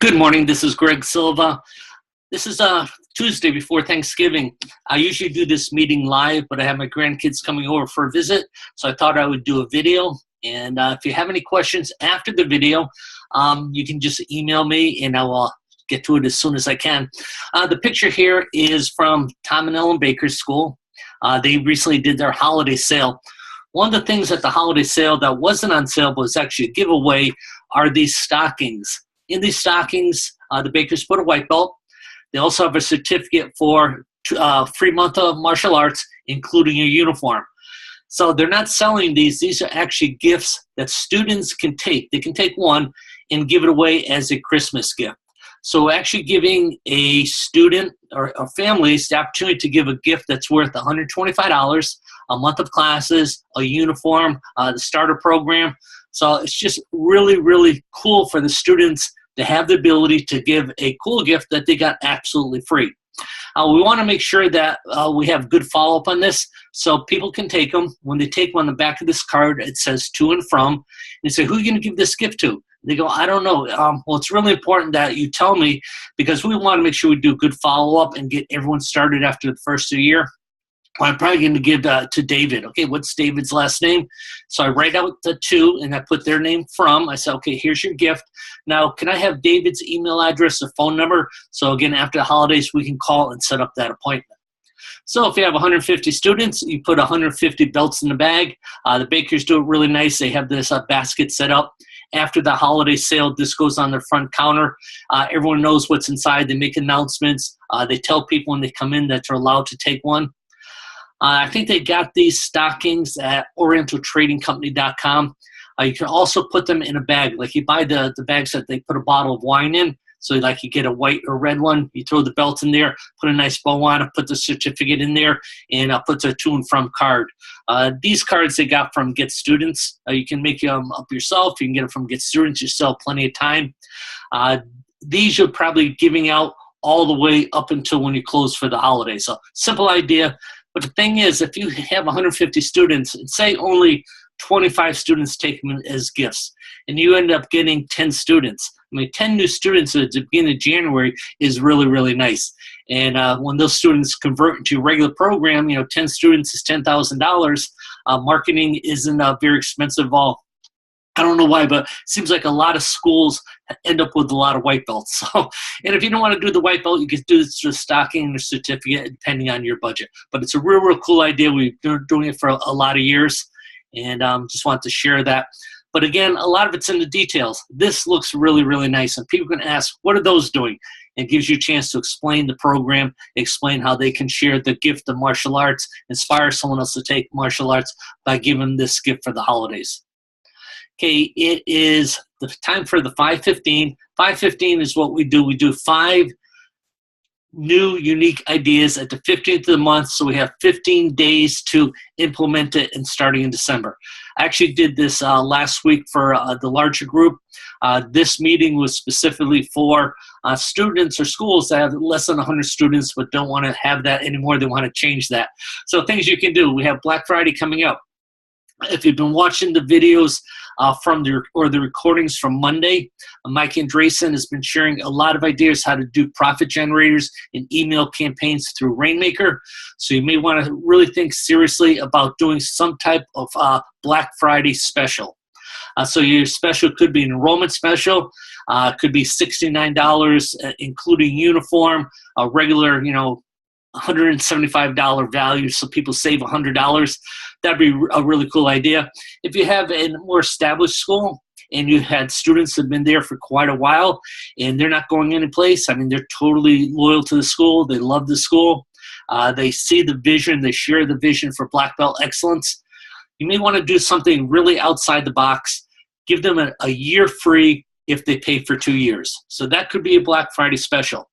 Good morning. This is Greg Silva. This is Tuesday before Thanksgiving. I usually do this meeting live, but I have my grandkids coming over for a visit, so I thought I would do a video. And if you have any questions after the video, you can just email me, and I will get to it as soon as I can. The picture here is from Tom and Ellen Baker's school. They recently did their holiday sale. One of the things at the holiday sale that wasn't on sale but was actually a giveaway are these stockings. In these stockings, the Bakers put a white belt. They also have a certificate for free month of martial arts, including a uniform. So they're not selling these. These are actually gifts that students can take. They can take one and give it away as a Christmas gift. So actually giving a student or families the opportunity to give a gift that's worth $125, a month of classes, a uniform, the starter program. So it's just really, really cool for the students to have the ability to give a cool gift that they got absolutely free. We want to make sure that we have good follow-up on this so people can take them. When they take them on the back of this card, it says to and from. And you say, who are you going to give this gift to? They go, I don't know. Well, it's really important that you tell me because we want to make sure we do good follow-up and get everyone started after the first of the year. Well, I'm probably going to give to David. Okay, what's David's last name? So I write out the two, and I put their name from. I say, okay, here's your gift. Now, can I have David's email address or phone number? So again, after the holidays, we can call and set up that appointment. So if you have 150 students, you put 150 belts in the bag. The Bakers do it really nice. They have this basket set up. After the holiday sale, this goes on their front counter. Everyone knows what's inside. They make announcements. They tell people when they come in that they're allowed to take one. I think they got these stockings at orientaltradingcompany.com. You can also put them in a bag. Like you buy the bags that they put a bottle of wine in. So like you get a white or red one, you throw the belt in there, put a nice bow on it, put the certificate in there, and put the to and from card. These cards they got from Get Students. You can make them up yourself. You can get them from Get Students. You still have plenty of time. These you're probably giving out all the way up until when you close for the holidays. So simple idea. But the thing is, if you have 150 students, and say only 25 students take them as gifts, and you end up getting 10 students, 10 new students at the beginning of January is really, really nice. And when those students convert into a regular program, 10 students is $10,000. Marketing isn't very expensive at all. I don't know why, but it seems like a lot of schools end up with a lot of white belts. So, and if you don't want to do the white belt, you can do this through a stocking or certificate, depending on your budget. But it's a real, real cool idea. We've been doing it for a lot of years, and just wanted to share that. But again, a lot of it's in the details. This looks really, really nice, and people can ask, what are those doing? It gives you a chance to explain the program, explain how they can share the gift of martial arts, inspire someone else to take martial arts by giving them this gift for the holidays. Okay, it is the time for the 515. 515 is what we do. We do 5 new unique ideas at the 15th of the month, so we have 15 days to implement it and starting in December. I actually did this last week for the larger group. This meeting was specifically for students or schools that have less than 100 students but don't want to have that anymore. They want to change that. So things you can do. We have Black Friday coming up. If you've been watching the videos from the recordings from Monday, Mike Andreessen has been sharing a lot of ideas how to do profit generators and email campaigns through Rainmaker. So you may want to really think seriously about doing some type of Black Friday special. So your special could be an enrollment special, could be $69, including uniform, a regular, $175 value, so people save $100. That'd be a really cool idea. If you have a more established school and you had students that have been there for quite a while and they're not going any place, they're totally loyal to the school. They love the school. They see the vision. They share the vision for Black Belt excellence. You may want to do something really outside the box. Give them a year free if they pay for 2 years. So that could be a Black Friday special.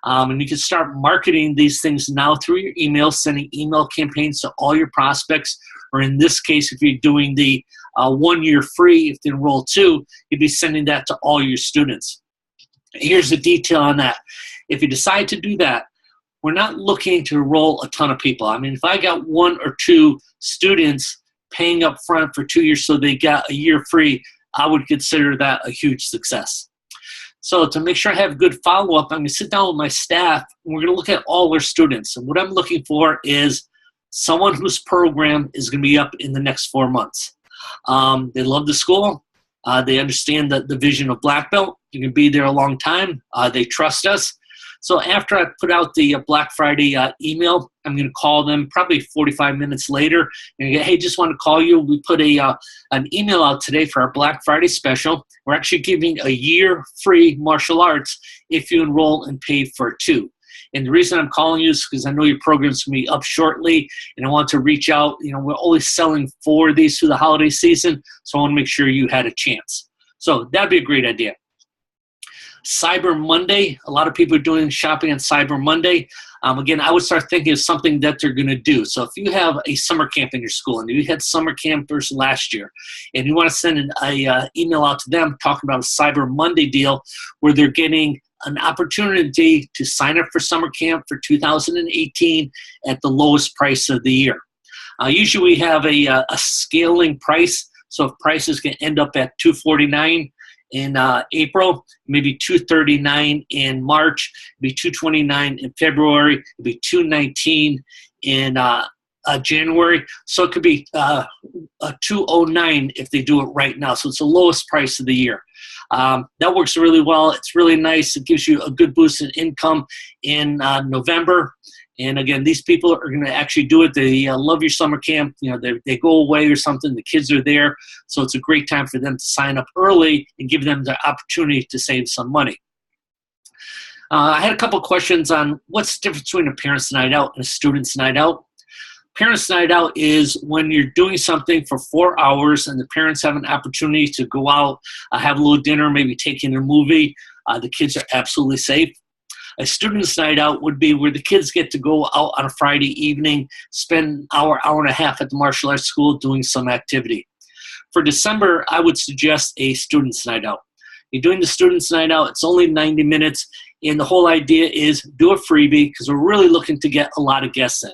And you can start marketing these things now through your email, sending email campaigns to all your prospects. Or in this case, if you're doing the 1 year free, if they enroll 2, you'd be sending that to all your students. Here's the detail on that. If you decide to do that, we're not looking to enroll a ton of people. If I got 1 or 2 students paying up front for 2 years so they got a year free, I would consider that a huge success. So to make sure I have good follow-up, I'm going to sit down with my staff, and we're going to look at all our students. And what I'm looking for is someone whose program is going to be up in the next 4 months. They love the school. They understand the vision of Black Belt. You can be there a long time. They trust us. So after I put out the Black Friday email, I'm going to call them probably 45 minutes later and go, hey, just want to call you. We put an email out today for our Black Friday special. We're actually giving a year free martial arts if you enroll and pay for 2. And the reason I'm calling you is because I know your program's going to be up shortly, and I want to reach out. You know, we're always selling 4 of these through the holiday season, so I want to make sure you had a chance. So that'd be a great idea. Cyber Monday, a lot of people are doing shopping on Cyber Monday. Again, I would start thinking of something that they're going to do. So if you have a summer camp in your school, and you had summer campers last year, and you want to send an email out to them talking about a Cyber Monday deal where they're getting an opportunity to sign up for summer camp for 2018 at the lowest price of the year. Usually we have a scaling price, so if prices can end up at $249 in April, maybe $239 in March, maybe $229 in February, maybe $219 in January. So it could be a $209 if they do it right now. So it's the lowest price of the year. That works really well. It's really nice. It gives you a good boost in income in November. And again, these people are going to actually do it. They love your summer camp. You know, they go away or something. The kids are there. So it's a great time for them to sign up early and give them the opportunity to save some money. I had a couple questions on what's the difference between a parent's night out and a student's night out. Parents' night out is when you're doing something for 4 hours and the parents have an opportunity to go out, have a little dinner, maybe take in a movie. The kids are absolutely safe. A student's night out would be where the kids get to go out on a Friday evening, spend an hour, hour and a half at the martial arts school doing some activity. For December, I would suggest a student's night out. You're doing the student's night out, it's only 90 minutes, and the whole idea is do a freebie because we're really looking to get a lot of guests in,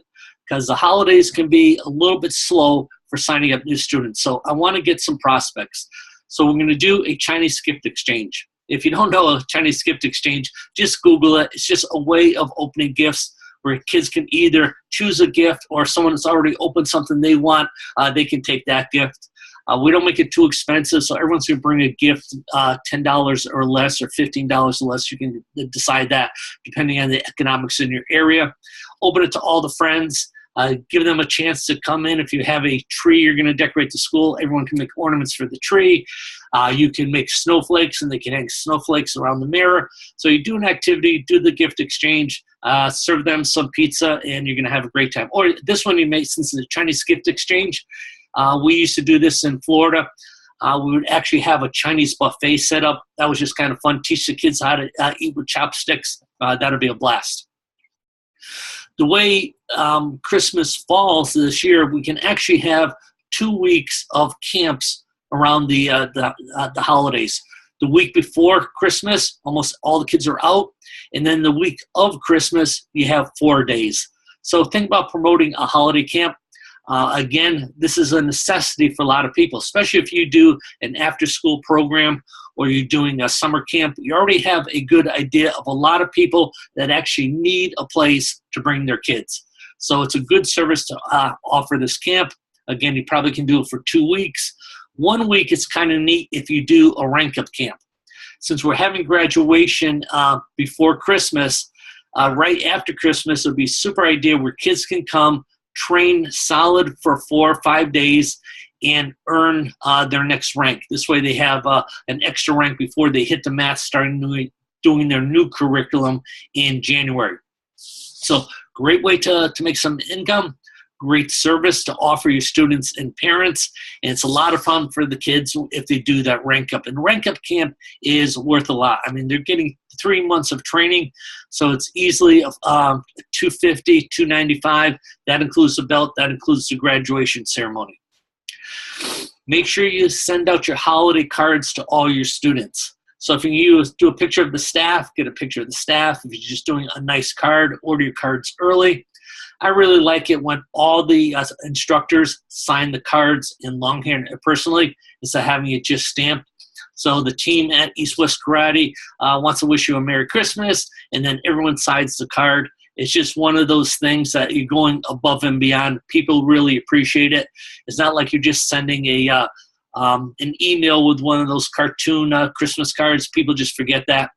because the holidays can be a little bit slow for signing up new students. So I want to get some prospects. So we're going to do a Chinese gift exchange. If you don't know a Chinese gift exchange, just Google it. It's just a way of opening gifts where kids can either choose a gift or someone that's already opened something they want, they can take that gift. We don't make it too expensive, so everyone's going to bring a gift, $10 or less or $15 or less. You can decide that depending on the economics in your area. Open it to all the friends. Give them a chance to come in. If you have a tree you're going to decorate the school, everyone can make ornaments for the tree. You can make snowflakes, and they can hang snowflakes around the mirror. So you do an activity, do the gift exchange, serve them some pizza, and you're going to have a great time. Or this one you may, since it's a Chinese gift exchange, we used to do this in Florida. We would actually have a Chinese buffet set up. That was just kind of fun. Teach the kids how to eat with chopsticks. That would be a blast. The way Christmas falls this year, we can actually have 2 weeks of camps around the holidays. The week before Christmas, almost all the kids are out. And then the week of Christmas, you have 4 days. So think about promoting a holiday camp. Again, this is a necessity for a lot of people, especially if you do an after-school program or you're doing a summer camp. You already have a good idea of a lot of people that actually need a place to bring their kids. So it's a good service to offer this camp. Again, you probably can do it for 2 weeks. 1 week is kind of neat if you do a rank-up camp. Since we're having graduation before Christmas, right after Christmas, it would be a super idea where kids can come, train solid for 4 or 5 days, and earn their next rank. This way they have an extra rank before they hit the mat, starting doing their new curriculum in January. So great way to make some income, great service to offer your students and parents, and it's a lot of fun for the kids if they do that rank up. And rank up camp is worth a lot. I mean, they're getting 3 months of training, so it's easily $250, $295. That includes the belt, that includes the graduation ceremony. Make sure you send out your holiday cards to all your students. So if you do a picture of the staff, get a picture of the staff. If you're just doing a nice card, order your cards early. I really like it when all the instructors sign the cards in longhand personally instead of having it just stamped. So the team at East West Karate wants to wish you a Merry Christmas, and then everyone signs the card. It's just one of those things that you're going above and beyond. People really appreciate it. It's not like you're just sending an email with one of those cartoon Christmas cards. People just forget that.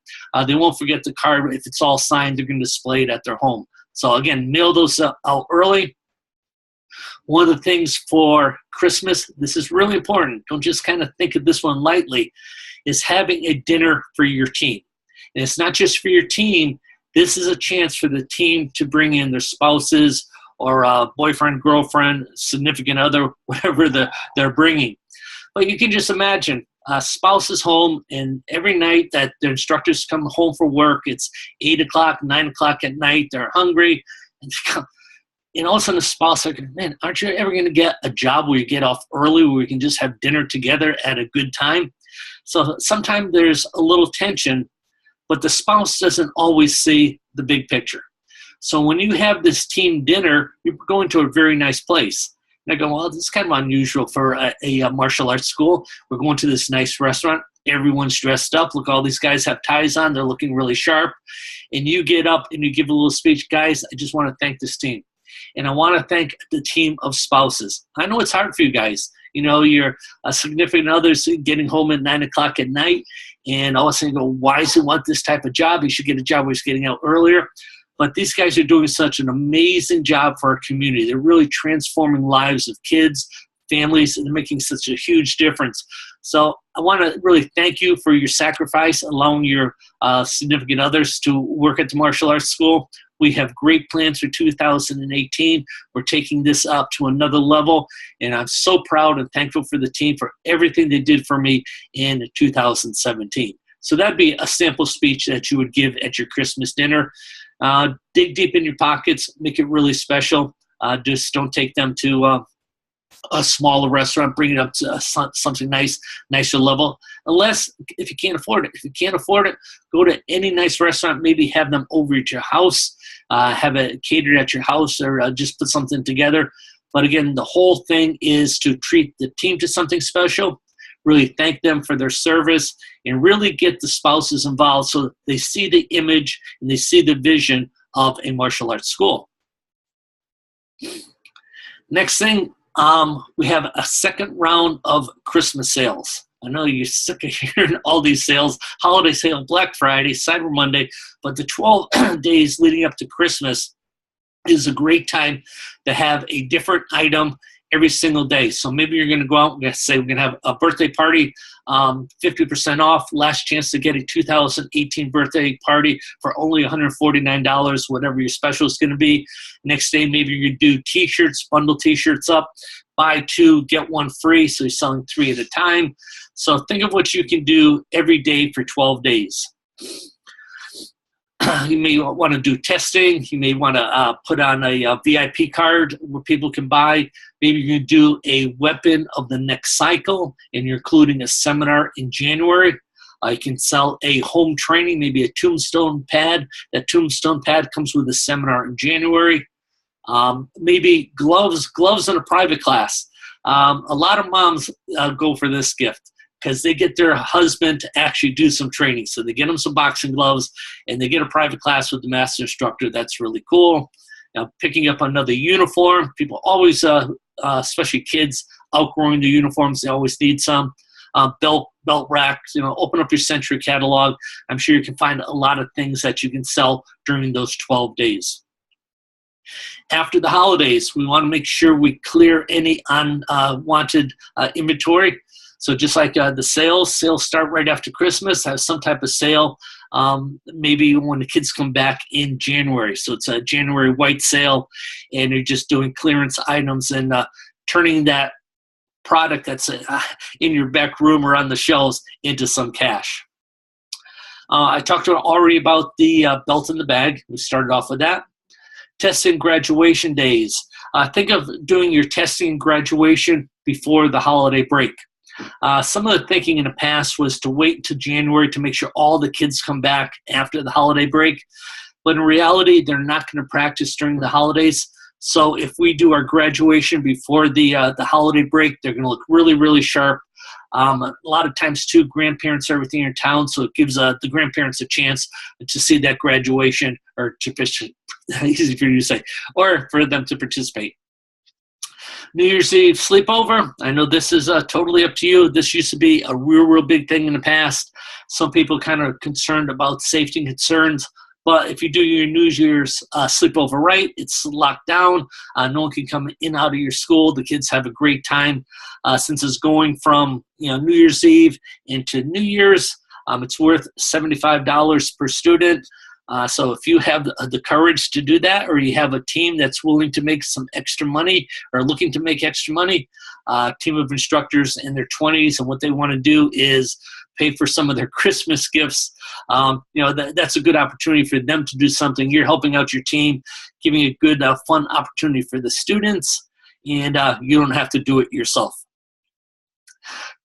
They won't forget the card. If it's all signed, they're going to display it at their home. So again, mail those out early. One of the things for Christmas, this is really important, don't just kind of think of this one lightly, is having a dinner for your team. And it's not just for your team. This is a chance for the team to bring in their spouses or boyfriend, girlfriend, significant other, whatever they're bringing. But you can just imagine a spouse is home, and every night that their instructors come home for work, it's 8 o'clock, 9 o'clock at night, they're hungry, and all of a sudden the spouse is like, man, aren't you ever going to get a job where you get off early, where we can just have dinner together at a good time? So sometimes there's a little tension, but the spouse doesn't always see the big picture. So when you have this team dinner, you're going to a very nice place. And I go, well, this is kind of unusual for a martial arts school. We're going to this nice restaurant. Everyone's dressed up. Look, all these guys have ties on. They're looking really sharp. And you get up and you give a little speech. Guys, I just want to thank this team. And I want to thank the team of spouses. I know it's hard for you guys. You know, your significant others getting home at 9 o'clock at night, and all of a sudden you go, why does he want this type of job? He should get a job where he's getting out earlier. But these guys are doing such an amazing job for our community. They're really transforming lives of kids, families, and they're making such a huge difference. So I want to really thank you for your sacrifice, allowing your significant others to work at the martial arts school. We have great plans for 2018. We're taking this up to another level, and I'm so proud and thankful for the team for everything they did for me in 2017. So that'd be a sample speech that you would give at your Christmas dinner. Dig deep in your pockets, make it really special. Just don't take them to a smaller restaurant, bring it up to something nicer level, unless if you can't afford it. If you can't afford it, go to any nice restaurant, maybe have them over at your house, have it catered at your house, or just put something together. But again, the whole thing is to treat the team to something special, really thank them for their service, and really get the spouses involved so they see the image and they see the vision of a martial arts school. Next thing, we have a second round of Christmas sales. I know you're sick of hearing all these sales, holiday sale, Black Friday, Cyber Monday, but the 12 days leading up to Christmas is a great time to have a different item every single day. So maybe you're going to go out and say we're going to have a birthday party, 50% off, last chance to get a 2018 birthday party for only $149, whatever your special is going to be. Next day, maybe you're going to do t-shirts, bundle t-shirts up, buy 2, get 1 free, so you're selling 3 at a time. So think of what you can do every day for 12 days. You may want to do testing. You may want to put on a VIP card where people can buy. Maybe you can do a weapon of the next cycle, and you're including a seminar in January. You can sell a home training, maybe a tombstone pad. That tombstone pad comes with a seminar in January. Maybe gloves in a private class. A lot of moms go for this gift, because they get their husband to actually do some training. So they get them some boxing gloves, and they get a private class with the master instructor. That's really cool. Now, picking up another uniform. People always, especially kids, outgrowing the uniforms, they always need some. Belt racks, open up your Century catalog. I'm sure you can find a lot of things that you can sell during those 12 days. After the holidays, we want to make sure we clear any unwanted inventory. So just like the sales start right after Christmas, have some type of sale, maybe when the kids come back in January. So it's a January white sale, and you're just doing clearance items and turning that product that's in your back room or on the shelves into some cash. I talked already about the belt in the bag. We started off with that. Testing graduation days. Think of doing your testing graduation before the holiday break. Some of the thinking in the past was to wait until January to make sure all the kids come back after the holiday break. But in reality, they're not going to practice during the holidays. So if we do our graduation before the holiday break, they're going to look really, really sharp. A lot of times, too, grandparents are everything in town, so it gives the grandparents a chance to see that graduation, or to easy for you to say, or for them to participate. New Year's Eve sleepover. I know this is totally up to you. This used to be a real big thing in the past. Some people kind of concerned about safety concerns. But if you do your New Year's sleepover right, it's locked down. No one can come in out of your school. The kids have a great time. Since it's going from New Year's Eve into New Year's, it's worth $75 per student. So if you have the courage to do that, or you have a team that's willing to make some extra money or looking to make extra money, a team of instructors in their 20s, and what they want to do is pay for some of their Christmas gifts, that's a good opportunity for them to do something. You're helping out your team, giving a good, fun opportunity for the students, and you don't have to do it yourself.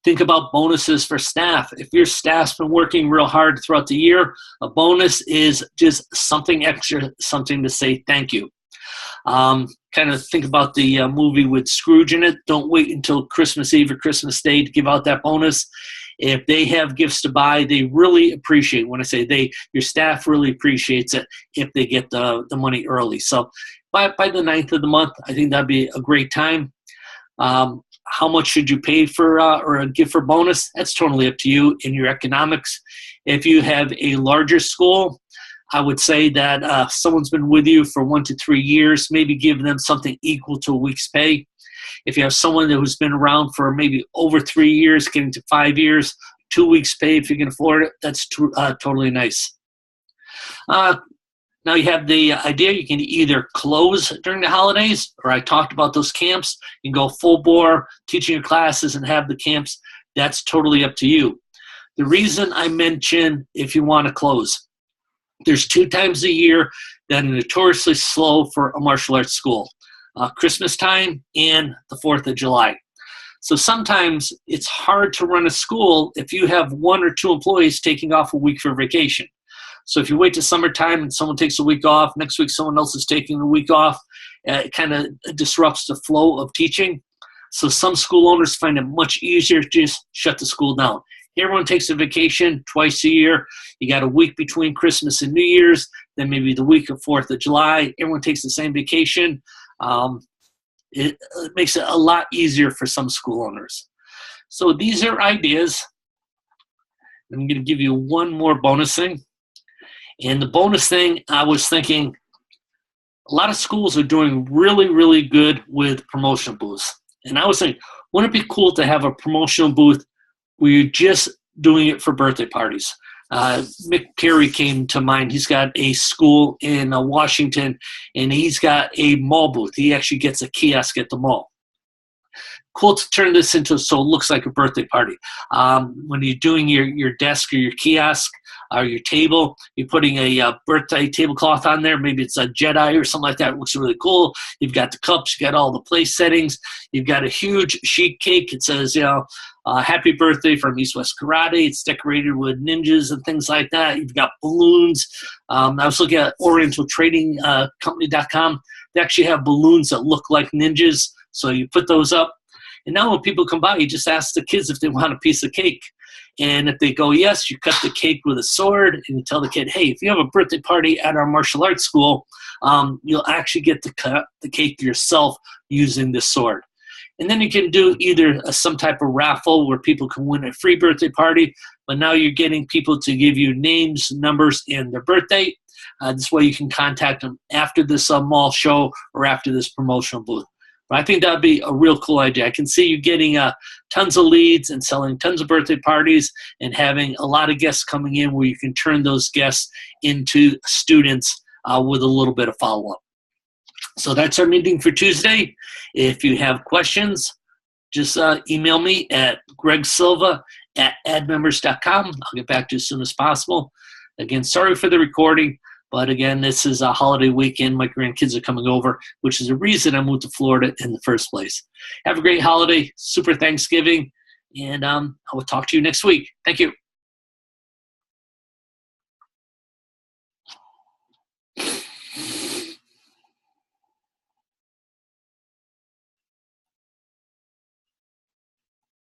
Think about bonuses for staff. If your staff's been working real hard throughout the year, a bonus is just something extra, something to say thank you. Kind of think about the movie with Scrooge in it. Don't wait until Christmas Eve or Christmas Day to give out that bonus. If they have gifts to buy, they really appreciate, when I say they, your staff really appreciates it if they get the money early. So by the 9th of the month, I think that'd be a great time. How much should you pay for or a gift for bonus? That's totally up to you in your economics. If you have a larger school, I would say that someone's been with you for 1 to 3 years, maybe give them something equal to a week's pay. If you have someone who's been around for maybe over 3 years, getting to 5 years, 2 weeks pay if you can afford it, that's totally nice. Now you have the idea you can either close during the holidays, or I talked about those camps. You can go full bore, teaching your classes and have the camps. That's totally up to you. The reason I mention if you want to close, there's 2 times a year that are notoriously slow for a martial arts school. Christmas time and the 4th of July. So sometimes it's hard to run a school if you have 1 or 2 employees taking off a week for vacation. So if you wait till summertime and someone takes a week off, next week someone else is taking a week off, it kind of disrupts the flow of teaching. So some school owners find it much easier to just shut the school down. Everyone takes a vacation twice a year. You got a week between Christmas and New Year's, then maybe the week of 4th of July. Everyone takes the same vacation. It makes it a lot easier for some school owners. So these are ideas. I'm going to give you one more bonus thing. And the bonus thing, I was thinking, a lot of schools are doing really good with promotional booths. And I was thinking, wouldn't it be cool to have a promotional booth where you're just doing it for birthday parties? Mick Perry came to mind. He's got a school in Washington, and he's got a mall booth. He actually gets a kiosk at the mall. Cool to turn this into so it looks like a birthday party. When you're doing your desk or your kiosk or your table, you're putting a birthday tablecloth on there. Maybe it's a Jedi or something like that. It looks really cool. You've got the cups. You've got all the place settings. You've got a huge sheet cake. It says, happy birthday from East West Karate. It's decorated with ninjas and things like that. You've got balloons. I was looking at OrientalTradingCompany.com. They actually have balloons that look like ninjas. So you put those up. And now when people come by, you just ask the kids if they want a piece of cake. And if they go yes, you cut the cake with a sword, and you tell the kid, hey, if you have a birthday party at our martial arts school, you'll actually get to cut the cake yourself using this sword. And then you can do either some type of raffle where people can win a free birthday party, but now you're getting people to give you names, numbers, and their birthday. This way you can contact them after this mall show or after this promotional booth. But I think that would be a real cool idea. I can see you getting tons of leads and selling tons of birthday parties and having a lot of guests coming in where you can turn those guests into students with a little bit of follow-up. So that's our meeting for Tuesday. If you have questions, just email me at gregsilva@admembers.com. I'll get back to you as soon as possible. Again, sorry for the recording. But again, this is a holiday weekend. My grandkids are coming over, which is the reason I moved to Florida in the first place. Have a great holiday, super Thanksgiving, and I will talk to you next week. Thank you.